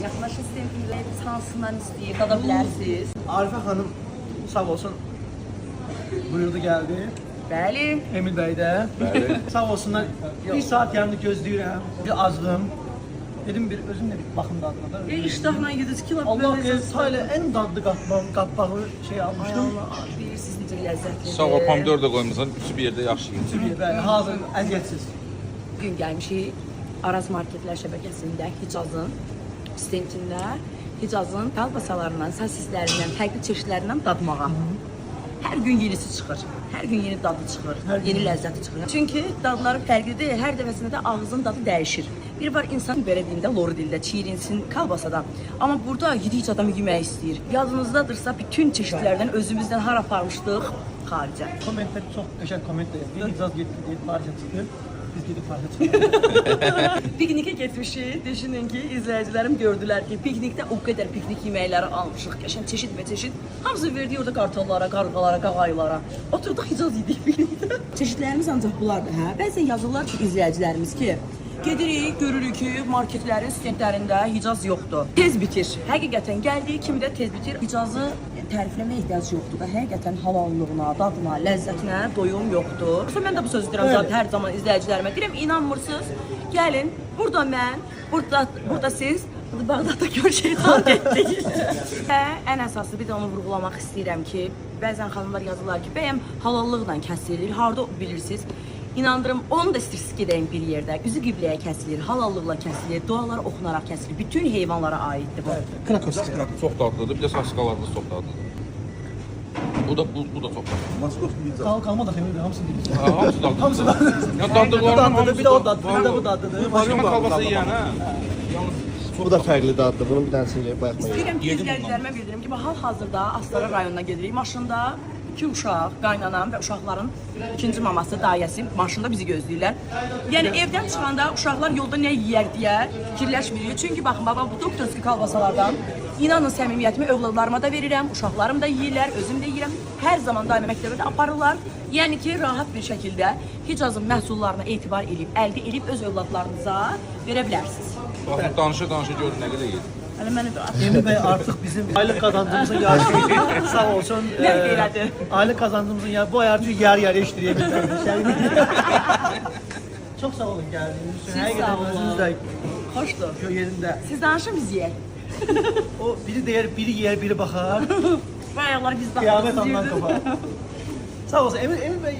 Yaxınlaşın sevgili, biz hansından istəyir, dada bilərsiniz. Arifə xanım sağ olsun buyurdu geldi. Bəli. Emil Bey de. Sağ olsunlar. Bir saat yanını gözləyirəm. Bir azdım. Dedim bir özümle bir bakım dadına da. İştahla 7 kilo Allah sayla en dadlı katbağı şey almıştım. Bilirsiniz necə ləzzətlidir. Sağ ol, pomidor da qoymusan, üçü bir yerdə yaxşı gedir. Bəli, hazır, əziyyətsiz. Bugün gəlmişik Araz Marketlər şəbəkəsində Hicazın stendində Hicazın kalbasalarından, sosislərindən, fərqli çeşidlərindən dadmağa. Hər gün yenisi çıxır. Hər gün yeni dadı çıxır, yeni ləzzəti çıxır. Çünki dadları fərqlidir, hər dəfəsində də ağzın dadı dəyişir. Bir var insan belə deyində, lor dildə çiğrinsin kalbasadan. Amma burada yedikcə adam yemək istəyir. Yadınızdadırsa bütün çeşidlərdən özümüzdən har aparmışdıq xaricə. Kommentlər çox qəşəng komment deyir. Bir icaz getdi deyib Paris'e çıxdı. Biz gedib Paris'e çıxdıq. Piknikə getmişik. Düşünün ki, izləyicilərim gördülər ki, piknikdə o qədər piknik yeməkləri almışıq. Qəşəng çeşid və çeşid. Hamısı verdi orada qartallara, qarğalara, qağayılara. Oturduq icaz yedik piknikdə. Çeşidlərimiz ancaq bulardır, hə? Bəzən yazırlar ki, izləyicilərimiz ki, gedirik, görürük ki, marketlərin stendlərində Hicaz yoxdur. Tez bitir. Həqiqətən gəldiyi kimi də tez bitir. Hicazı tərifləməyə ehtiyac yoxdur və həqiqətən halallığına, dadına, ləzzətinə doyum yoxdur. Yoxsa mən də bu sözü deyirəm zaten hər zaman izləyicilərimə. Deyirəm, inanmırsınız, gəlin, burada mən, burada siz, burada Bağdadda gör şeytan getdik. Və ən əsası bir də onu vurğulamaq istəyirəm ki, bəzən xanımlar yazırlar ki, bəyəm halallıqla kəsilir, harda bilirsiniz? İnandırım, onu da istəyirsiniz gedəyim bir yerdə. Üzü qibləyə kəsilir, halallıqla kəsilir, dualar oxunaraq kəsilir. Bütün heyvanlara aiddir bu. Krakovski. Çox dadlıdır, bir də saskalarımız çox dadlıdır. Bu da çox dadlıdır. Moskovski pizza. Kalmadı Emil Bey, hamısını dedik. Hamısı dadlıdır. Hamısı dadlı. Ya dadlılarının dadlıdır, bir de o dadlı, bir de bu dadlıdır. Başka kalbasa yiyən, hə? Bu da fərqli daddır. Bunun bir dənəsini bayatma yedim. İstəyirəm ki, izləyicilərimə bildirim ki, hal-hazırda Astara rayonuna gedirik. Maşında 2 uşaq, qaynanam və uşaqların ikinci maması, dayəsi maşında bizi gözləyirlər. Yəni evdən çıxanda uşaqlar yolda nə yeyər deyə fikirləşmirik. Çünki baxın, baba bu doktorski kalbasalardan inanın səmimiyyətimi övladlarıma da verirəm, uşaqlarım da yeyirlər, özüm də yeyirəm. Hər zaman daimi məktəbə də aparırlar. Yəni ki, rahat bir şəkildə Hicazın məhsullarına etibar edib öz övladlarınıza verə bilərsiniz. Baxın, danışa görün nə qədər yedir. Hələ məni də Emil Bey artık bizim aylık kazancımızın yarısı sağ olsun. Ne belədir? Aylık kazancımızın yarısı bu ay artık yarı iştir Emil Bey. Çok sağ olun geldiğiniz için. Siz Her sağ olun. özünüz de xoşdur. yerinde. Siz danışın, biz yeyək. O biri değer, biri yer, biri bakar. Bu ayaqlar biz daha Kıyamet ondan kopar. Sağ olsun Emil Bey.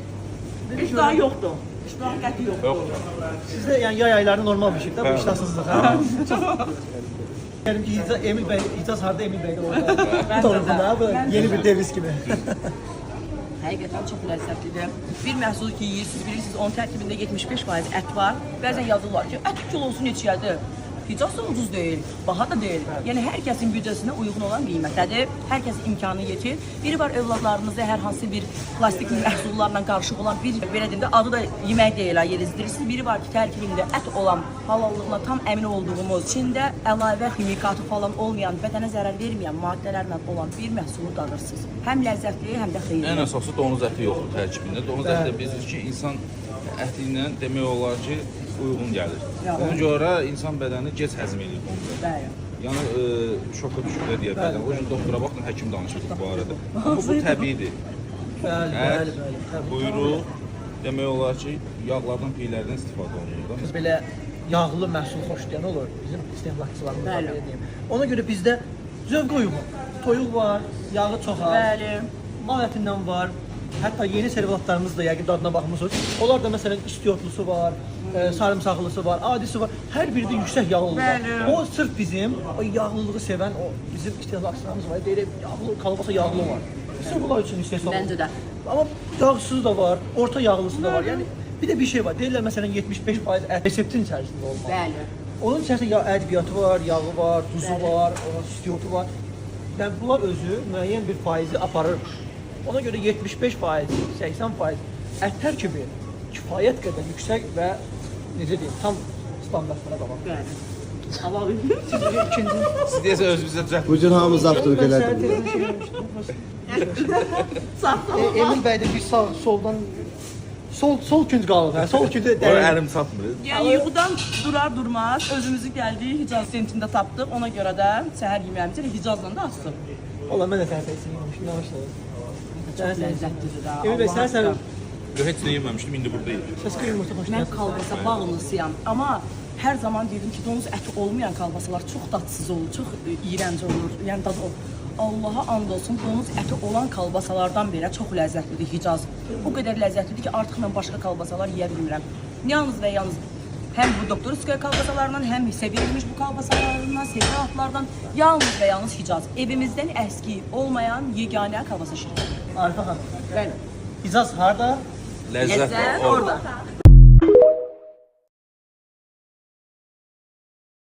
Dedim Hiç ki, daha yoxdur. Hiç daha qəti yoxdur. Sizde yani yay ayları normal bir şey de bu iştahsızlık. Diyelim ki Emil Bey, İcaz harda Emil Bey de orada. Ben de. Torununda bu Ben de. yeni bir deviz gibi. Həqiqətən çox ləzzətlidir. Bir məhsul ki, yeyirsiniz, bilirsiniz, onun tərkibində 75% ət var. Bəzən yazırlar ki, ət kilosu neçəyədir? Hicaz da ucuz deyil, baha da deyil. Yəni hər kəsin büdcəsinə uyğun olan qiymətdədir. Hər kəsin imkanı yetir. Biri var övladlarınızı hər hansı bir plastik məhsullarla qarışıq olan bir belə deyim də adı da yemək deyil, yedizdirirsiniz. Biri var ki, tərkibində ət olan, halallığına tam əmin olduğumuz, içində əlavə ximikatı falan olmayan, bədənə zərər verməyən maddələrlə olan bir məhsulu dadırsınız. Həm ləzzətli, həm də xeyirli. Ən əsası donuz əti yoxdur tərkibində. Donuz əti də bilirsiniz ki, insan əti ilə demək olar ki, uyğun gəlir. Ona görə insan bədəni gec həzm edir onu. Bəli. Yəni şoka düşürlər deyə bədən. O gün doktora baxın, həkim danışır bu barədə. Amma bu təbiidir. Bəli. Buyruq demək olar ki, yağlardan, peylərdən istifadə olunur. Biz belə yağlı məhsul xoşlayan olur bizim istehlakçılarımız da Bəli. belə deyim. Ona görə bizdə zövq uyğun. Toyuq var, yağı çox az. Bəli. Mal ətindən var. Hətta yeni servatlarımız da yəqin dadına baxmısınız. Onlar da məsələn istiotlusu var, sarımsaqlısı var, adisi var. Hər biri də yüksək yağlı var. Bəli. O sırf bizim o yağlılığı sevən o bizim istehlakçılarımız var. Deyir yağlı kalbasa yağlı var. Sırf bunlar üçün istehsal. Məncə də. Amma yağsız da var, orta yağlısı da var. Yəni bir də bir şey var. Deyirlər məsələn 75% ət reseptin içərisində olmalı. Bəli. Onun içərisində ya ədviyyatı var, yağı var, duzu var, onun istiyotu var. Yəni bunlar özü müəyyən bir faizi aparır. Ona görə 75%, 80% ət tərkibi kifayət qədər yüksək və necə deyim, tam standartlara qalır. Bəli. Allah İkinci Siz deyəsə özünüzə düzəltmək. Bu gün hamımız avtoluk elədik. Sağ olun. Emin bəy də bir sağ soldan sol künc qalıb. Hə, sol küncü Ora dərin. əlim çatmır. Yəni yuxudan durar durmaz özümüzü gəldik Hicaz sentində tapdıq. Ona görə də səhər yeməyimizi Hicazla da açdıq. Valla mən də səni seçdim. Nə başladı? Çox ləzzətlidir də. Emil bəy, sən Yox, heç nə yeməmişdim, indi burada yeyir. səs yumurta Mən başlayır. kalbasa bağımlısıyam. Amma hər zaman deyirdim ki, donuz əti olmayan kalbasalar çox dadsız olur, çox iyrənc olur. Yəni dadı olur. Allaha and olsun, donuz əti olan kalbasalardan belə çox ləzzətlidir Hicaz. O qədər ləzzətlidir ki, artıq mən başqa kalbasalar yeyə bilmirəm. Yalnız və yalnız həm bu doktorskaya kalbasalarından, həm sevilmiş bu kalbasalarından, sevgilatlardan yalnız və yalnız Hicaz. Evimizdən əski olmayan yeganə kalbasa şirkəti. Arifə xanım. Bəli. Hicaz harda? Ləzzət Ləzzət orada. orada.